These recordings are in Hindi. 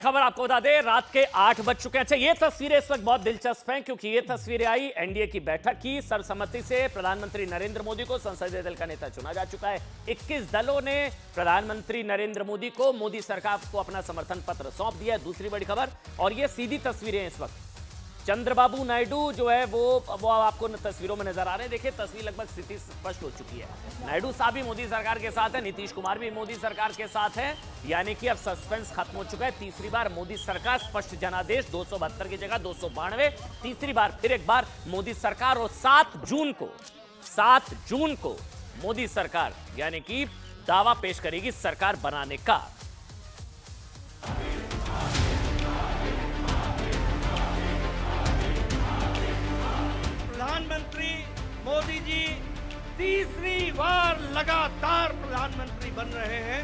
खबर आपको बता दें, रात के 8 बज चुके हैं। अच्छा, ये तस्वीरें इस वक्त बहुत दिलचस्प हैं क्योंकि ये तस्वीरें आई एनडीए की बैठक की। सर्वसम्मति से प्रधानमंत्री नरेंद्र मोदी को संसदीय दल का नेता चुना जा चुका है। 21 दलों ने प्रधानमंत्री नरेंद्र मोदी को, मोदी सरकार को अपना समर्थन पत्र सौंप दिया है। दूसरी बड़ी खबर, और ये सीधी तस्वीरें हैं इस वक्त। चंद्रबाबू नायडू जो है वो आपको तस्वीरों में नजर आ रहे हैं। देखिए, तस्वीर लगभग स्थिति स्पष्ट हो चुकी है। नायडू साहब भी मोदी सरकार के साथ है, नीतीश कुमार भी मोदी सरकार के साथ है, यानी कि अब सस्पेंस खत्म हो चुका है। तीसरी बार मोदी सरकार, स्पष्ट जनादेश 272 की जगह 292, तीसरी बार फिर एक बार मोदी सरकार। और 7 जून को मोदी सरकार यानी कि दावा पेश करेगी सरकार बनाने का। प्रधानमंत्री मोदी जी तीसरी बार लगातार प्रधानमंत्री बन रहे हैं।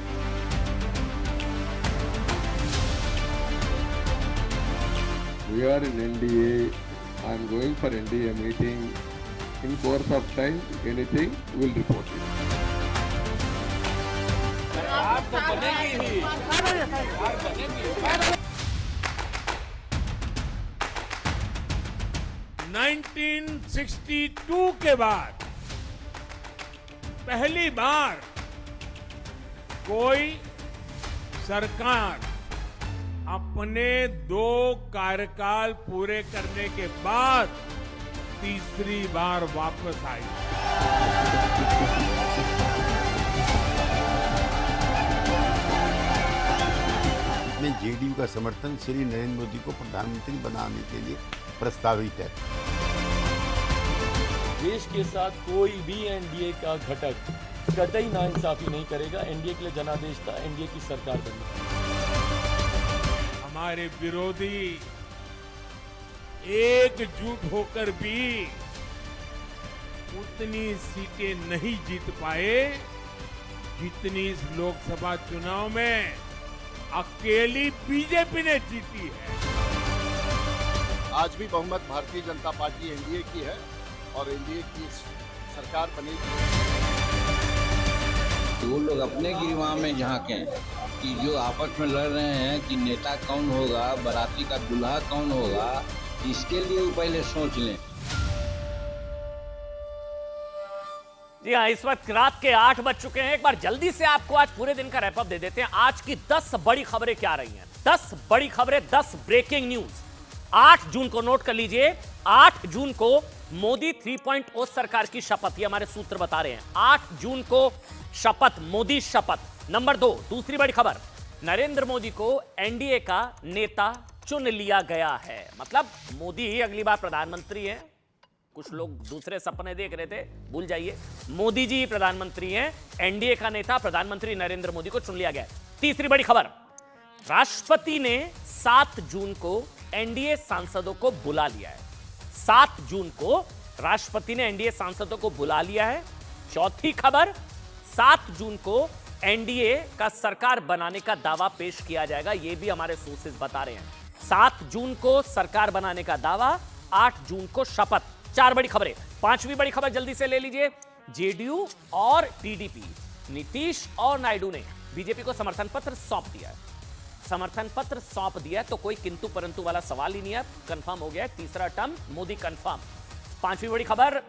We are in NDA. I am going for NDA meeting. In course of time, anything we'll report it. आप तो बनेगी ही। 1962 के बाद पहली बार कोई सरकार अपने 2 कार्यकाल पूरे करने के बाद तीसरी बार वापस आई। में जेडीयू का समर्थन श्री नरेंद्र मोदी को प्रधानमंत्री बनाने के लिए प्रस्तावित है। देश के साथ कोई भी एनडीए का घटक कतई नाइंसाफी नहीं करेगा। एनडीए के लिए जनादेश था एनडीए की सरकार बननी। हमारे विरोधी एकजुट होकर भी उतनी सीटें नहीं जीत पाए जितनी इस लोकसभा चुनाव में अकेली बीजेपी ने जीती है। आज भी बहुमत भारतीय जनता पार्टी एनडीए की है और एनडीए की सरकार बनेगी। वो लोग अपने गिरवा में झांकें कि जो आपस में लड़ रहे हैं कि नेता कौन होगा, बाराती का दूल्हा कौन होगा, इसके लिए वो पहले सोच लें। जी हाँ, इस वक्त रात के 8 बज चुके हैं। एक बार जल्दी से आपको आज पूरे दिन का रैपअप दे देते हैं। आज की 10 बड़ी खबरें क्या रही हैं। 10 बड़ी खबरें, 10 ब्रेकिंग न्यूज। 8 जून को नोट कर लीजिए। 8 जून को मोदी 3.0 सरकार की शपथ, ये हमारे सूत्र बता रहे हैं। 8 जून को शपथ, मोदी शपथ। नंबर 2, दूसरी बड़ी खबर, नरेंद्र मोदी को एनडीए का नेता चुन लिया गया है। मतलब मोदी ही अगली बार प्रधानमंत्री हैं। कुछ लोग दूसरे सपने देख रहे थे, भूल जाइए, मोदी जी प्रधानमंत्री हैं। एनडीए का नेता प्रधानमंत्री नरेंद्र मोदी को चुन लिया गया। तीसरी बड़ी खबर, राष्ट्रपति ने 7 जून को एनडीए सांसदों को बुला लिया है। 7 जून को राष्ट्रपति ने एनडीए सांसदों को बुला लिया है। चौथी खबर, 7 जून को एनडीए का सरकार बनाने का दावा पेश किया जाएगा। यह भी हमारे सोर्सेज बता रहे हैं। 7 जून को सरकार बनाने का दावा, 8 जून को शपथ। 4 बड़ी खबरें। 5वीं बड़ी खबर जल्दी से ले लीजिए। जेडीयू और टीडीपी, नीतीश और नायडू ने बीजेपी को समर्थन पत्र सौंप दिया है। समर्थन पत्र सौंप दिया तो कोई किंतु परंतु वाला सवाल ही नहीं है। कंफर्म हो गया है, तीसरा टर्म मोदी कंफर्म। 5वीं बड़ी खबर,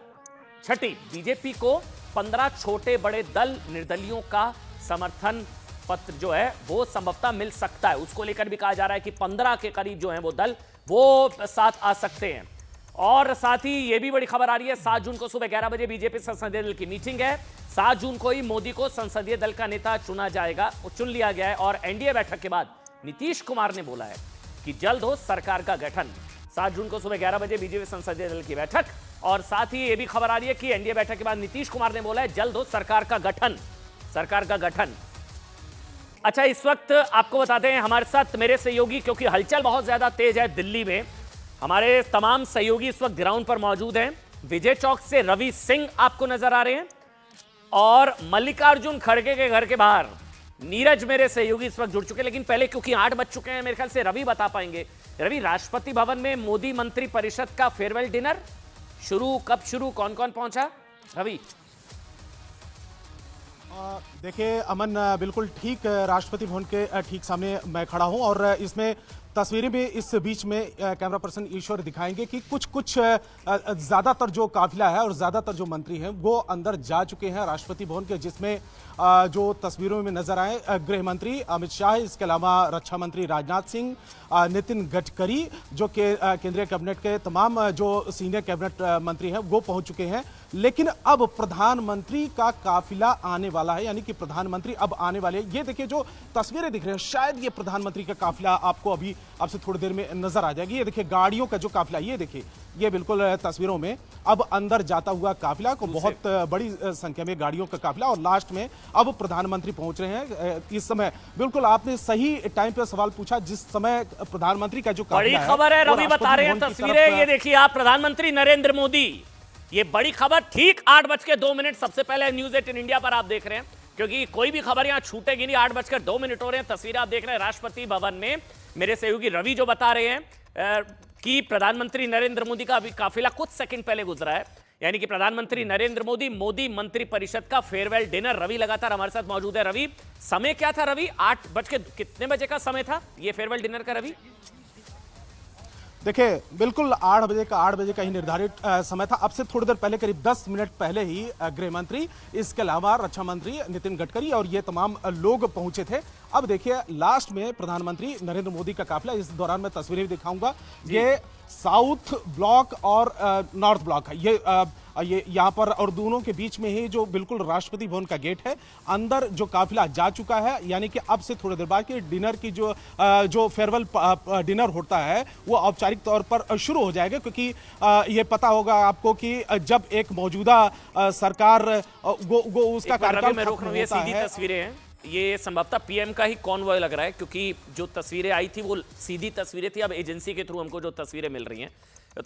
छठी, बीजेपी को 15 छोटे बड़े दल निर्दलियों का समर्थन पत्र जो है वो संभवतः मिल सकता है। उसको लेकर भी कहा जा रहा है कि 15 के करीब जो है वो दल वो साथ आ सकते हैं। और साथ ही ये भी बड़ी खबर आ रही है, 7 जून को सुबह 11 बजे बीजेपी संसदीय दल की मीटिंग है। 7 जून को ही मोदी को संसदीय दल का नेता चुना जाएगा, वो चुन लिया गया है। और एनडीए बैठक के बाद नीतीश कुमार ने बोला है कि जल्द हो सरकार का गठन। 7 जून को सुबह 11 बजे बीजेपी संसदीय दल की बैठक। और साथ ही यह भी खबर आ रही है कि एनडीए बैठक के बाद नीतीश कुमार ने बोला है जल्द हो सरकार का गठन, सरकार का गठन। अच्छा, इस वक्त आपको बताते हैं हमारे साथ मेरे सहयोगी, क्योंकि हलचल बहुत ज्यादा तेज है दिल्ली में। हमारे तमाम सहयोगी इस वक्त ग्राउंड पर मौजूद हैं। विजय चौक से रवि सिंह आपको नजर आ रहे हैं और मल्लिकार्जुन खड़गे के घर के बाहर नीरज मेरे सहयोगी इस वक्त जुड़ चुके हैं। लेकिन पहले, क्योंकि 8 बज चुके हैं, मेरे ख्याल से रवि बता पाएंगे। रवि, राष्ट्रपति भवन में मोदी मंत्री परिषद का फेयरवेल डिनर शुरू, कब शुरू, कौन कौन पहुंचा? रवि। देखिए अमन, बिल्कुल ठीक राष्ट्रपति भवन के ठीक सामने मैं खड़ा हूं और इसमें तस्वीरें भी इस बीच में कैमरा पर्सन ईश्वर दिखाएंगे कि कुछ ज़्यादातर जो काफिला है और ज़्यादातर जो मंत्री हैं वो अंदर जा चुके हैं राष्ट्रपति भवन के, जिसमें जो तस्वीरों में नजर आए गृह मंत्री अमित शाह, इसके अलावा रक्षा मंत्री राजनाथ सिंह, नितिन गडकरी, जो केंद्रीय कैबिनेट के तमाम जो सीनियर कैबिनेट मंत्री हैं वो पहुंच चुके हैं। लेकिन अब प्रधानमंत्री का काफिला आने वाला है, यानी कि प्रधानमंत्री अब आने वाले हैं। ये देखिए जो तस्वीरें दिख रही हैं, शायद ये प्रधानमंत्री का काफिला आपको अभी आपसे थोड़ी देर में नजर आ जाएगी। ये देखिए गाड़ियों का जो काफिला, ये देखिए ये बिल्कुल तस्वीरों में अब अंदर जाता हुआ काफिला को, बहुत बड़ी संख्या में गाड़ियों का काफिला, और लास्ट में अब प्रधानमंत्री पहुंच रहे हैं। इस समय बिल्कुल आपने सही टाइम पे सवाल पूछा, जिस समय प्रधानमंत्री का जो बड़ी खबर है, रवि बता रहे हैं तस्वीरें, ये देखिए आप, प्रधानमंत्री नरेंद्र मोदी, ये बड़ी खबर ठीक 8:02 सबसे पहले न्यूज 18 इंडिया पर आप देख रहे हैं, क्योंकि कोई भी खबर यहां छूटेगी नहीं। 8:02 हो रहे हैं, तस्वीरें आप देख रहे हैं राष्ट्रपति भवन में। मेरे सहयोगी रवि जो बता रहे हैं कि प्रधानमंत्री नरेंद्र मोदी का अभी काफिला कुछ सेकंड पहले गुजरा है, यानी कि प्रधानमंत्री नरेंद्र मोदी मोदी मंत्री परिषद का फेयरवेल डिनर। रवि लगातार हमारे साथ मौजूद है। रवि, समय क्या था रवि? 8 बजे का समय था ये फेयरवेल डिनर का रवि? देखिए बिल्कुल 8 बजे का ही निर्धारित समय था। अब से थोड़ी देर पहले, करीब 10 मिनट पहले ही गृह मंत्री, इसके अलावा रक्षा मंत्री नितिन गडकरी और ये तमाम लोग पहुंचे थे। अब देखिए लास्ट में प्रधानमंत्री नरेंद्र मोदी का काफिला, इस दौरान मैं तस्वीरें भी दिखाऊंगा। ये साउथ ब्लॉक और नॉर्थ ब्लॉक है, ये यहाँ पर, और दोनों के बीच में ही जो बिल्कुल राष्ट्रपति भवन का गेट है, अंदर जो काफिला जा चुका है। यानी कि अब से थोड़ी देर बाद की डिनर की जो फेयरवेल डिनर होता है वो औपचारिक तौर पर शुरू हो जाएगा, क्योंकि ये पता होगा आपको कि जब एक मौजूदा सरकार वो उसका कार्यकाल खत्म होता है। तस्वीरें हैं, ये संभवतः पीएम का ही कॉन्वॉय लग रहा है, क्योंकि जो तस्वीरें आई थी वो सीधी तस्वीरें थी। अब एजेंसी के थ्रू हमको जो तस्वीरें मिल रही हैं,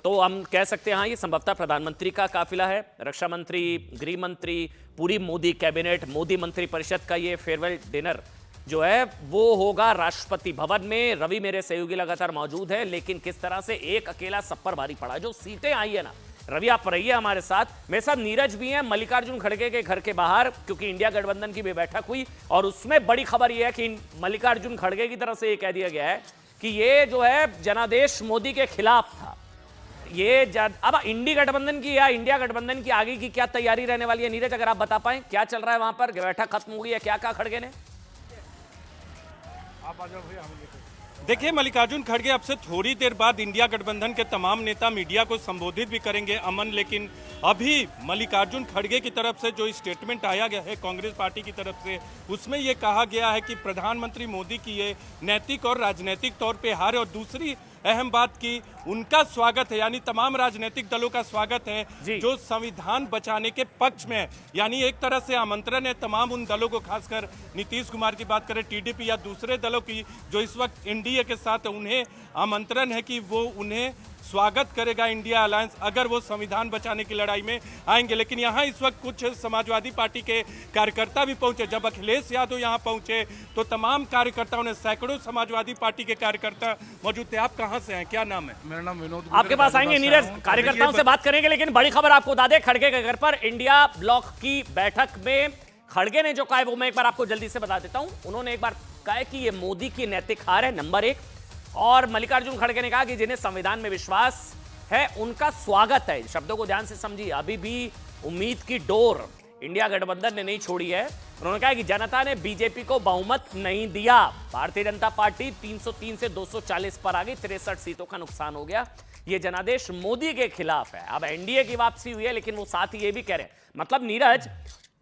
तो हम कह सकते हैं हाँ, ये संभवतः प्रधानमंत्री का काफिला है। रक्षा मंत्री, गृह मंत्री, पूरी मोदी कैबिनेट, मोदी मंत्री परिषद का ये फेयरवेल डिनर जो है वो होगा राष्ट्रपति भवन में। रवि मेरे सहयोगी लगातार मौजूद है, लेकिन किस तरह से एक अकेला सब पर भारी पड़ा। जो सीटें आई है ना, रवि आप रहिए हमारे साथ, मेरे साथ नीरज भी हैं मल्लिकार्जुन खड़गे के घर के बाहर, क्योंकि इंडिया गठबंधन की भी बैठक हुई और उसमें बड़ी खबर यह है कि मल्लिकार्जुन खड़गे की तरफ से ये कह दिया गया है कि ये जो है जनादेश मोदी के खिलाफ था। ये अब इंडिया गठबंधन की या इंडिया गठबंधन की आगे की क्या तैयारी रहने वाली है? नीरज अगर आप बता पाएं क्या चल रहा है वहां पर, बैठक खत्म हो गई है, क्या कहा खड़गे ने? आप आ जाओ भैया। देखिए मल्लिकार्जुन खड़गे अब से थोड़ी देर बाद इंडिया गठबंधन के तमाम नेता मीडिया को संबोधित भी करेंगे अमन, लेकिन अभी मल्लिकार्जुन खड़गे की तरफ से जो स्टेटमेंट आया गया है कांग्रेस पार्टी की तरफ से, उसमें ये कहा गया है कि प्रधानमंत्री मोदी की ये नैतिक और राजनीतिक तौर पे हार है, और दूसरी अहम बात की उनका स्वागत है, यानी तमाम राजनीतिक दलों का स्वागत है जो संविधान बचाने के पक्ष में है। यानी एक तरह से आमंत्रण है तमाम उन दलों को, खासकर नीतीश कुमार की बात करें, टीडीपी या दूसरे दलों की जो इस वक्त एनडीए के साथ, उन्हें आमंत्रण है कि वो उन्हें स्वागत करेगा इंडिया अलायंस, अगर वो संविधान बचाने की लड़ाई में आएंगे। लेकिन यहाँ इस वक्त कुछ समाजवादी पार्टी के कार्यकर्ता भी पहुंचे। जब अखिलेश यादव यहाँ पहुंचे तो तमाम कार्यकर्ताओं ने, सैकड़ों समाजवादी पार्टी के कार्यकर्ता मौजूद थे। आप कहाँ से हैं, क्या नाम है? मेरा नाम विनोद। आपके पास आएंगे नीरज, कार्यकर्ताओं से बात करेंगे, लेकिन बड़ी खबर आपको बता दें, खड़गे के घर पर इंडिया ब्लॉक की बैठक में खड़गे ने जो कहा है वो मैं एक बार आपको जल्दी से बता देता हूं। उन्होंने एक बार कहा है कि ये मोदी की नैतिक हार है, नंबर 1, और मल्लिकार्जुन खड़गे ने कहा कि जिन्हें संविधान में विश्वास है उनका स्वागत है। शब्दों को ध्यान से समझिए, अभी भी उम्मीद की डोर इंडिया गठबंधन ने नहीं छोड़ी है। उन्होंने कहा कि जनता ने बीजेपी को बहुमत नहीं दिया। भारतीय जनता पार्टी 303 से 240 पर आ गई, 63 सीटों का नुकसान हो गया। ये जनादेश मोदी के खिलाफ है। अब एनडीए की वापसी हुई है, लेकिन वो साथ ही ये भी कह रहे हैं, मतलब नीरज,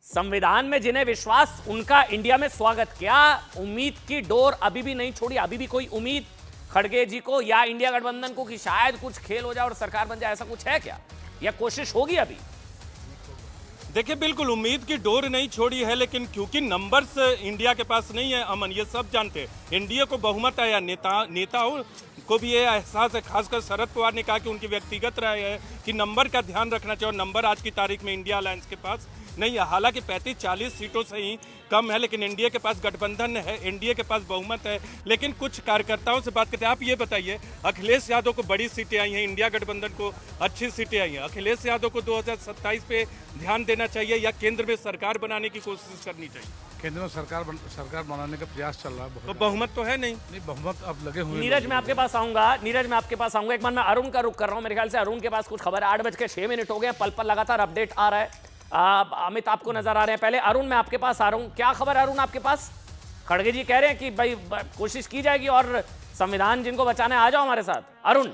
संविधान में जिन्हें विश्वास उनका इंडिया में स्वागत। क्या उम्मीद की डोर अभी भी नहीं छोड़ी? अभी भी कोई उम्मीद खड़गे जी को या इंडिया गठबंधन को कि शायद कुछ खेल हो जाए और सरकार बन जाए, ऐसा कुछ है क्या, या कोशिश होगी अभी? देखिए बिल्कुल उम्मीद की डोर नहीं छोड़ी है, लेकिन क्योंकि नंबर्स इंडिया के पास नहीं है अमन, ये सब जानते हैं। एनडीए को बहुमत है या नेताओं को भी ये एहसास है, खासकर शरद पवार ने कहा कि उनकी व्यक्तिगत राय है कि नंबर का ध्यान रखना चाहिए, और नंबर आज की तारीख में इंडिया अलायंस के पास नहीं है। हालांकि 35-40 सीटों से ही कम है, लेकिन एनडीए के पास गठबंधन है, एनडीए के पास बहुमत है। लेकिन कुछ कार्यकर्ताओं से बात करते हैं। आप ये बताइए, अखिलेश यादव को बड़ी सीटें आई हैं, इंडिया गठबंधन को अच्छी सीटें आई हैं। अखिलेश यादव को 2027 पे ध्यान देना चाहिए या केंद्र में सरकार बनाने की कोशिश करनी चाहिए? केंद्र में सरकार बनाने का प्रयास चल रहा है। तो बहुमत तो है नहीं। बहुमत अब लगे हुए। नीरज, मैं आपके पास आऊंगा। एक बार मैं अरुण का रुख कर रहा हूं। मेरे ख्याल से अरुण के पास कुछ खबर है। 8:06 हो गए, पल लगातार अपडेट आ रहा है। अमित आपको नजर आ रहे हैं। पहले अरुण, मैं आपके पास आ रहा हूं। क्या खबर है अरुण आपके पास? खड़गे जी कह रहे हैं कि भाई कोशिश की जाएगी और संविधान जिनको बचाना है आ जाओ हमारे साथ। अरुण,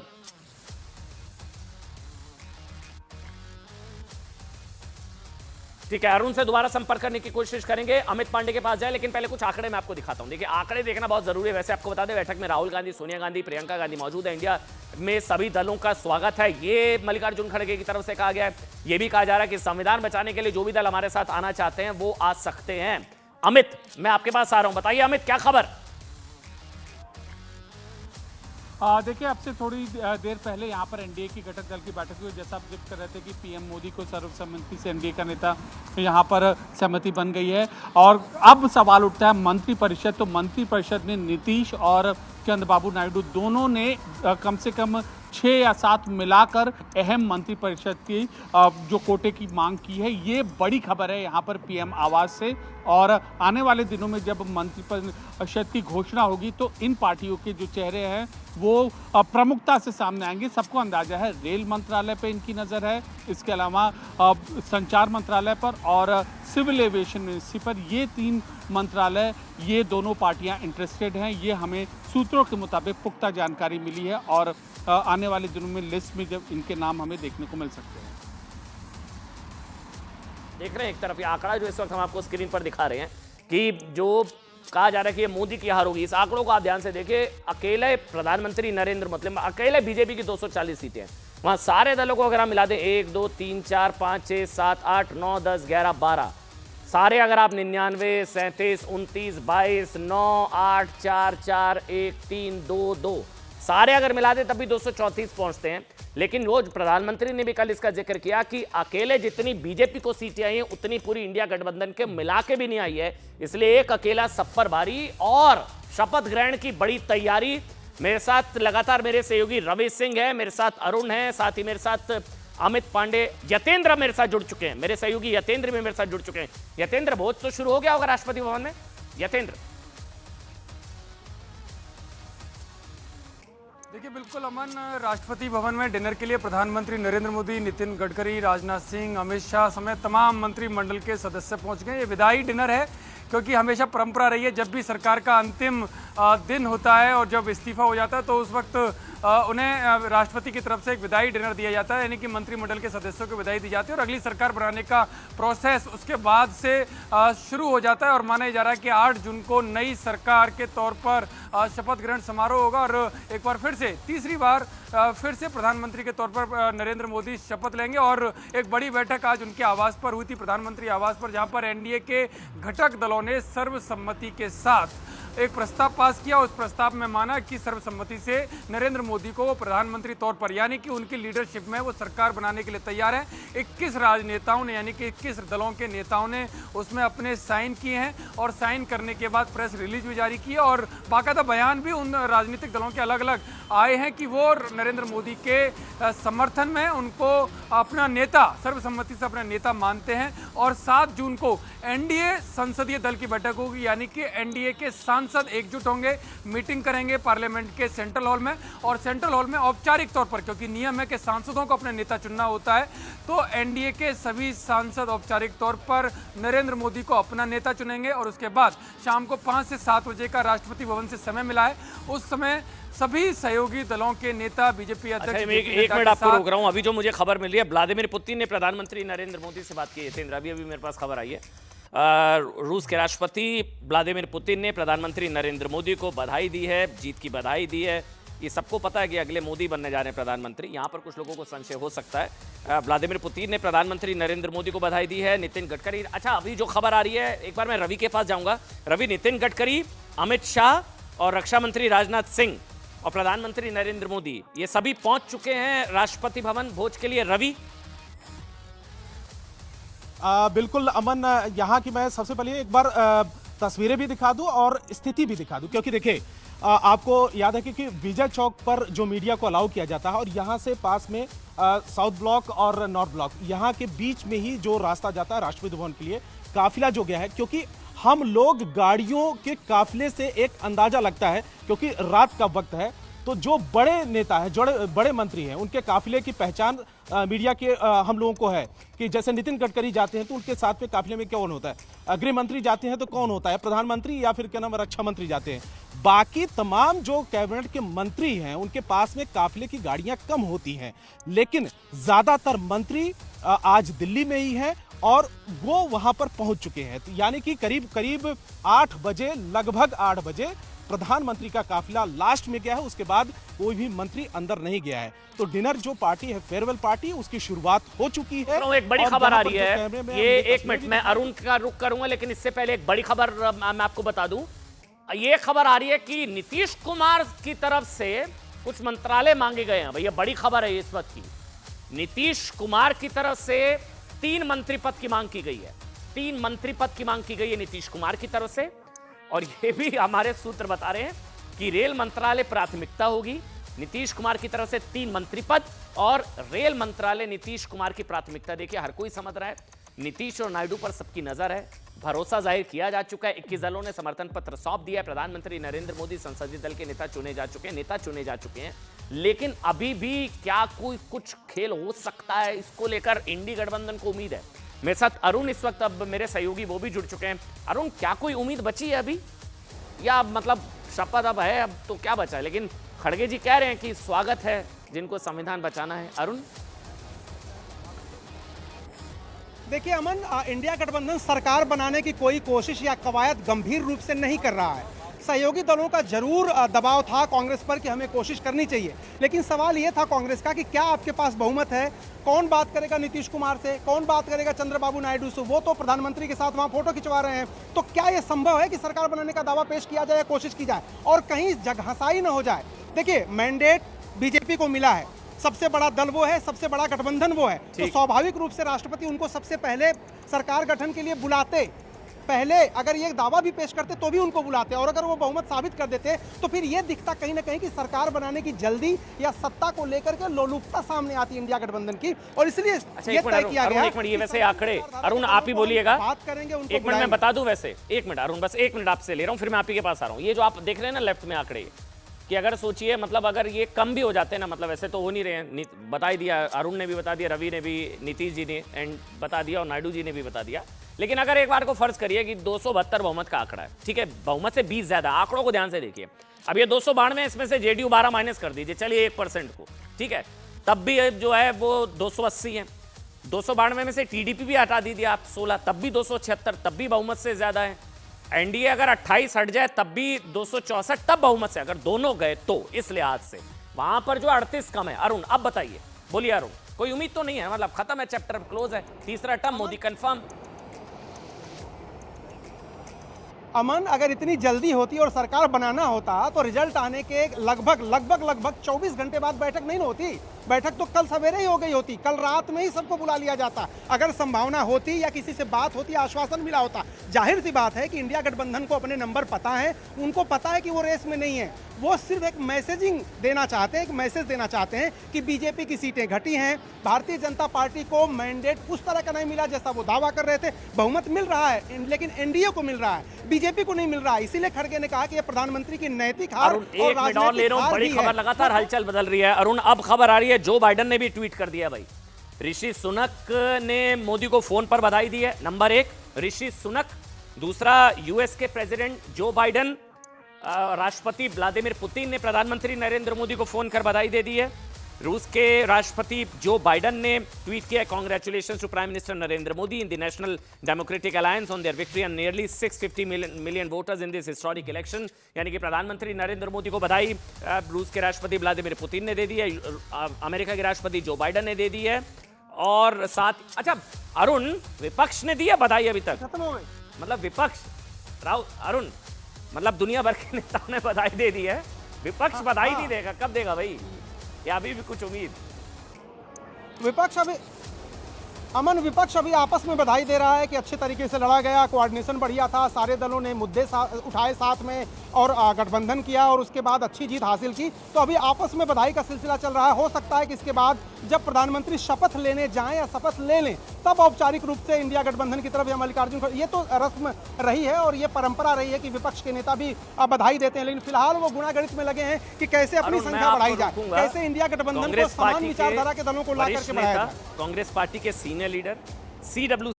ठीक है, अरुण से दोबारा संपर्क करने की कोशिश करेंगे। अमित पांडे के पास जाए, लेकिन पहले कुछ आंकड़े मैं आपको दिखाता हूं। देखिए, आंकड़े देखना बहुत जरूरी है। वैसे आपको बता दें, बैठक में राहुल गांधी, सोनिया गांधी, प्रियंका गांधी मौजूद है। इंडिया में सभी दलों का स्वागत है, ये मल्लिकार्जुन खड़गे की तरफ से कहा गया है। यह भी कहा जा रहा है कि संविधान बचाने के लिए जो भी दल हमारे साथ आना चाहते हैं वो आ सकते हैं। अमित, मैं आपके पास आ रहा हूं। बताइए अमित, क्या खबर? देखिए, अब से थोड़ी देर पहले यहाँ पर एनडीए की घटक दल की बैठक हुई। जैसा आप जिक्र कर रहे थे कि पीएम मोदी को सर्वसम्मति से एनडीए का नेता यहाँ पर सहमति बन गई है। और अब सवाल उठता है मंत्रिपरिषद। तो मंत्रिपरिषद में नीतीश और चंद्रबाबू नायडू दोनों ने कम से कम 6 या 7 मिलाकर अहम मंत्रिपरिषद की जो कोटे की मांग की है। ये बड़ी खबर है यहाँ पर पीएम आवास से। और आने वाले दिनों में जब मंत्रिपरिषद की घोषणा होगी तो इन पार्टियों के जो चेहरे हैं वो प्रमुखता से सामने आएंगे। सबको अंदाजा है रेल मंत्रालय पे इनकी नज़र है, इसके अलावा संचार मंत्रालय पर और सिविल एविएशन मिनिस्ट्री पर। ये 3 मंत्रालय, ये दोनों पार्टियां इंटरेस्टेड हैं। ये हमें सूत्रों के मुताबिक पुख्ता जानकारी मिली है और आने वाले दिनों में लिस्ट में जब इनके नाम हमें देखने को मिल सकते हैं। देख रहे हैं एक तरफ ये आंकड़ा जो इस वक्त हम आपको स्क्रीन पर दिखा रहे हैं कि जो कहा जा रहा है कि ये मोदी की हार होगी। इस आंकड़ों को आप ध्यान से देखिए। अकेले प्रधानमंत्री नरेंद्र मोदी, अकेले बीजेपी की 240 सीटें हैं। वहां सारे दलों को अगर हम मिला दें 1 2 3 4 5 6 7 8 9 10 11 12 सारे अगर आप 99 37 29 22 9 8 4 4 1 3 2 2 सारे अगर मिला दे तब भी 234 पहुंचते हैं। लेकिन वो प्रधानमंत्री ने भी कल इसका जिक्र किया कि अकेले जितनी बीजेपी को सीटें आई हैं उतनी पूरी इंडिया गठबंधन के मिला के भी नहीं आई है, इसलिए एक अकेला सब पर भारी। और शपथ ग्रहण की बड़ी तैयारी। मेरे साथ लगातार मेरे सहयोगी रवि सिंह है, मेरे साथ अरुण है, साथ ही मेरे साथ अमित पांडे, यतेंद्र मेरे साथ जुड़ चुके हैं। मेरे सहयोगी यतेंद्र भी मेरे साथ जुड़ चुके हैं। यतेंद्र, भोज तो शुरू हो गया होगा राष्ट्रपति भवन में? यतेंद्र, देखिए, बिल्कुल अमन, राष्ट्रपति भवन में डिनर के लिए प्रधानमंत्री नरेंद्र मोदी, नितिन गडकरी, राजनाथ सिंह, अमित शाह समेत तमाम मंत्रिमंडल के सदस्य पहुंच गए। ये विदाई डिनर है क्योंकि हमेशा परंपरा रही है जब भी सरकार का अंतिम दिन होता है और जब इस्तीफा हो जाता है तो उस वक्त उन्हें राष्ट्रपति की तरफ से एक विदाई डिनर दिया जाता है, यानी कि मंत्रिमंडल के सदस्यों को विदाई दी जाती है और अगली सरकार बनाने का प्रोसेस उसके बाद से शुरू हो जाता है। और माना जा रहा है कि 8 जून को नई सरकार के तौर पर शपथ ग्रहण समारोह होगा और एक बार फिर से, तीसरी बार फिर से प्रधानमंत्री के तौर पर नरेंद्र मोदी शपथ लेंगे। और एक बड़ी बैठक आज उनके आवास पर हुई थी, प्रधानमंत्री आवास पर, जहां पर एनडीए के घटक दलों ने सर्वसम्मति के साथ एक प्रस्ताव पास किया। उस प्रस्ताव में माना कि सर्वसम्मति से नरेंद्र मोदी को वो प्रधानमंत्री तौर पर, यानी कि उनकी लीडरशिप में वो सरकार बनाने के लिए तैयार है। 21 राजनेताओं ने, यानी कि 21 दलों के नेताओं ने उसमें अपने साइन किए हैं और साइन करने के बाद प्रेस रिलीज भी जारी की और बाकायदा बयान भी उन राजनीतिक दलों के अलग अलग आए हैं कि वो नरेंद्र मोदी के समर्थन में उनको अपना नेता, सर्वसम्मति से अपना नेता मानते हैं। और 7 जून को एनडीए संसदीय दल की बैठक होगी, यानी कि एनडीए के सांसद एकजुट होंगे, मीटिंग करेंगे पार्लियामेंट के सेंट्रल हॉल में। और सेंट्रल हॉल में औपचारिक तौर पर, क्योंकि नियम है कि सांसदों को अपना नेता चुनना होता है, तो एनडीए के सभी सांसद औपचारिक तौर पर नरेंद्र मोदी को अपना नेता चुनेंगे। और उसके बाद शाम को 5 से 7 बजे का राष्ट्रपति भवन से समय मिला है, उस समय सभी सहयोगी दलों के नेता, बीजेपी अध्यक्ष। एक मिनट आपको रोक रहा हूं। अभी जो मुझे खबर मिली है, व्लादिमीर पुतिन ने प्रधानमंत्री नरेंद्र मोदी से बात की है। तेंद्र, अभी मेरे पास खबर आई है, रूस के राष्ट्रपति व्लादिमीर पुतिन ने प्रधानमंत्री नरेंद्र मोदी को बधाई दी है, जीत की बधाई दी है। ये सबको पता है कि अगले मोदी बनने जा रहे हैं प्रधानमंत्री। यहाँ पर कुछ लोगों को संशय हो सकता है। व्लादिमीर पुतिन ने प्रधानमंत्री नरेंद्र मोदी को बधाई दी है। नितिन गडकरी, अच्छा अभी जो खबर आ रही है, एक बार मैं रवि के पास जाऊंगा। रवि, नितिन गडकरी, अमित शाह और रक्षा मंत्री राजनाथ सिंह और प्रधानमंत्री नरेंद्र मोदी, ये सभी पहुंच चुके हैं राष्ट्रपति भवन भोज के लिए। रवि, बिल्कुल अमन, यहाँ की मैं सबसे पहले एक बार तस्वीरें भी दिखा दूं और स्थिति भी दिखा दूं, क्योंकि देखिए आपको याद है कि विजय चौक पर जो मीडिया को अलाउ किया जाता है और यहाँ से पास में साउथ ब्लॉक और नॉर्थ ब्लॉक, यहाँ के बीच में ही जो रास्ता जाता है राष्ट्रपति भवन के लिए, काफिला जो गया है, क्योंकि हम लोग गाड़ियों के काफिले से एक अंदाजा लगता है, क्योंकि रात का वक्त है, तो जो बड़े नेता हैं, जो बड़े मंत्री हैं, उनके काफिले की पहचान मीडिया के हम लोगों को है कि जैसे नितिन गडकरी जाते हैं तो उनके साथ में काफिले में कौन होता है, गृह मंत्री जाते हैं तो कौन होता है, प्रधानमंत्री या फिर क्या नाम रक्षा मंत्री जाते हैं। बाकी तमाम जो कैबिनेट के मंत्री हैं उनके पास में काफिले की गाड़ियां कम होती हैं, लेकिन ज्यादातर मंत्री आज दिल्ली में ही हैं और वो वहां पर पहुंच चुके हैं। तो यानी कि करीब करीब 8 बजे, लगभग 8 बजे प्रधानमंत्री का काफिला लास्ट में गया है, उसके बाद कोई भी मंत्री अंदर नहीं गया है। तो डिनर जो पार्टी है, फेयरवेल पार्टी, उसकी शुरुआत हो चुकी है। तो एक बड़ी खबर आ रही है, ये एक मिनट मैं अरुण का रुख करूंगा, लेकिन इससे पहले एक बड़ी खबर मैं आपको बता दूं। ये खबर आ रही है कि नीतीश कुमार की तरफ से कुछ मंत्रालय मांगे गए हैं। भैया बड़ी खबर है इस वक्त की, नीतीश कुमार की तरफ से 3 मंत्री पद की मांग की गई है। 3 मंत्री पद की मांग की गई है नीतीश कुमार की तरफ से, और ये भी हमारे सूत्र बता रहे हैं कि रेल मंत्रालय प्राथमिकता होगी। नीतीश कुमार की तरफ से 3 मंत्री पद और रेल मंत्रालय नीतीश कुमार की प्राथमिकता। देखिए हर कोई समझ रहा है नीतीश और नायडू पर सबकी नजर है, भरोसा जाहिर किया जा चुका है। 21 दलों ने समर्थन पत्र सौंप दिया है। प्रधानमंत्री नरेंद्र मोदी संसदीय दल के नेता चुने जा चुके हैं, लेकिन अभी भी क्या कोई कुछ खेल हो सकता है, इसको लेकर इंडी गठबंधन को उम्मीद है। मेरे साथ अरुण इस वक्त, अब मेरे सहयोगी वो भी जुड़ चुके हैं। अरुण, क्या कोई उम्मीद बची है अभी, या मतलब शपथ अब है, अब तो क्या बचा है? लेकिन खड़गे जी कह रहे हैं कि स्वागत है जिनको संविधान बचाना है। अरुण, देखिए अमन, इंडिया गठबंधन सरकार बनाने की कोई कोशिश या कवायद गंभीर रूप से नहीं कर रहा है। सहयोगी दलों का जरूर दबाव था कांग्रेस पर कि हमें कोशिश करनी चाहिए, लेकिन सवाल ये था कांग्रेस का कि क्या आपके पास बहुमत है? कौन बात करेगा नीतीश कुमार से, कौन बात करेगा चंद्रबाबू नायडू से? वो तो प्रधानमंत्री के साथ वहां फोटो खिंचवा रहे हैं। तो क्या ये संभव है कि सरकार बनाने का दावा पेश किया जाए, कोशिश की जाए और कहीं जगहसाई न हो जाए? देखिए, मैंडेट बीजेपी को मिला है, सबसे बड़ा दल वो है, सबसे बड़ा गठबंधन वो है, तो स्वाभाविक रूप से राष्ट्रपति उनको सबसे पहले सरकार गठन के लिए बुलाते। पहले अगर ये दावा भी पेश करते तो भी उनको बुलाते, और अगर वो बहुमत साबित कर देते तो फिर ये दिखता कहीं ना कहीं कि सरकार बनाने की जल्दी या सत्ता को लेकर के लोलुपता सामने आती इंडिया गठबंधन की, और इसलिए ये तय किया गया। एक मिनट, ये वैसे आंकड़े अरुण आप ही बोलिएगा, बात करेंगे उनको। एक मिनट मैं बता दूं, वैसे एक मिनट अरुण, बस एक मिनट आपसे ले रहा हूं, फिर मैं आप ही के पास आ रहा हूं। ये जो आप देख रहे हैं ना लेफ्ट में आंकड़े, कि अगर सोचिए, मतलब अगर ये कम भी हो जाते हैं ना, मतलब ऐसे तो हो नहीं रहे हैं, बता ही दिया, अरुण ने भी बता दिया, रवि ने भी, नीतीश जी ने एंड बता दिया, और नायडू जी ने भी बता दिया। लेकिन अगर एक बार को फर्ज करिए कि 272 बहुमत का आंकड़ा है, ठीक है, बहुमत से 20 ज्यादा, आंकड़ों को ध्यान से देखिए। अब ये 292, इसमें से जेडीयू 12 माइनस कर दीजिए, चलिए 1% को, ठीक है, तब भी जो है वो 280 है। 292 में से टीडीपी भी हटा दीजिए आप 16, तब भी 276, तब भी बहुमत से ज्यादा है। एनडीए अगर 28 हट जाए तब भी 264, तब बहुमत से अगर दोनों गए तो, इस लिहाज से वहां पर जो 38 कम है। अरुण अब बताइए, बोलिए अरुण, कोई उम्मीद तो नहीं है, मतलब खत्म है, चैप्टर क्लोज है, तीसरा टर्म मोदी कंफर्म? अमन, अगर इतनी जल्दी होती और सरकार बनाना होता तो रिजल्ट आने के लगभग 24 घंटे बाद बैठक नहीं होती। बैठक तो कल सवेरे ही हो गई होती, कल रात में ही सबको बुला लिया जाता। अगर संभावना होती या किसी से बात होती, आश्वासन मिला होता। जाहिर सी बात है कि इंडिया गठबंधन को अपने नंबर पता है, उनको पता है कि वो रेस में नहीं है, वो सिर्फ एक मैसेजिंग देना चाहते हैं, एक मैसेज देना चाहते हैं कि बीजेपी की सीटें घटी हैं, भारतीय जनता पार्टी को मैंडेट उस तरह का नहीं मिला जैसा वो दावा कर रहे थे। बहुमत मिल रहा है लेकिन एनडीए को मिल रहा है, बीजेपी को नहीं मिल रहा है। इसीलिए खड़गे ने कहा कि ये प्रधानमंत्री की नैतिक हार और ले रहा हूं, बड़ी खबर लगातार हलचल बदल रही है। अरुण, अब खबर आ रही है जो बाइडेन ने भी ट्वीट कर दिया भाई, ऋषि सुनक ने मोदी को फोन पर बधाई दी है। नंबर 1 ऋषि सुनक, दूसरा यूएस के प्रेसिडेंट जो बाइडेन, राष्ट्रपति व्लादिमीर पुतिन ने प्रधानमंत्री नरेंद्र मोदी को फोन कर बधाई दे दी है। रूस के राष्ट्रपति जो बाइडेन ने ट्वीट किया, congratulations to prime minister Narendra Modi in the national democratic alliance on their victory and nearly 650 million voters in this historic election. यानी कि प्रधानमंत्री नरेंद्र मोदी को बधाई रूस के राष्ट्रपति व्लादिमीर पुतिन ने दे दी है, अमेरिका के राष्ट्रपति जो बाइडेन ने दे दी है, और साथ अच्छा अरुण, विपक्ष ने दी है बधाई अभी तक? मतलब विपक्ष, अरुण, मतलब दुनिया भर के नेताओं ने बधाई दे दी है, विपक्ष बधाई नहीं देगा, कब देगा भाई? या अभी भी कुछ उम्मीद? विपक्ष अभी अमन, विपक्ष अभी आपस में बधाई दे रहा है कि अच्छे तरीके से लड़ा गया, कोऑर्डिनेशन बढ़िया था, सारे दलों ने मुद्दे उठाए साथ में और गठबंधन किया और उसके बाद अच्छी जीत हासिल की। तो अभी आपस में बधाई का सिलसिला चल रहा है। हो सकता है कि इसके बाद जब प्रधानमंत्री शपथ लेने जाएं या शपथ ले लें तब औपचारिक रूप से इंडिया गठबंधन की तरफ या मल्लिकार्जुन खड़गे, ये तो रस्म रही है और ये परंपरा रही है कि विपक्ष के नेता भी बधाई देते हैं, लेकिन फिलहाल वो गुणागणित में लगे हैं कि कैसे अपनी संख्या बढ़ाई जाए, कैसे इंडिया गठबंधन को समान विचारधारा के दलों को ला करके बढ़ाया जाए। कांग्रेस पार्टी के सीनियर लीडर CW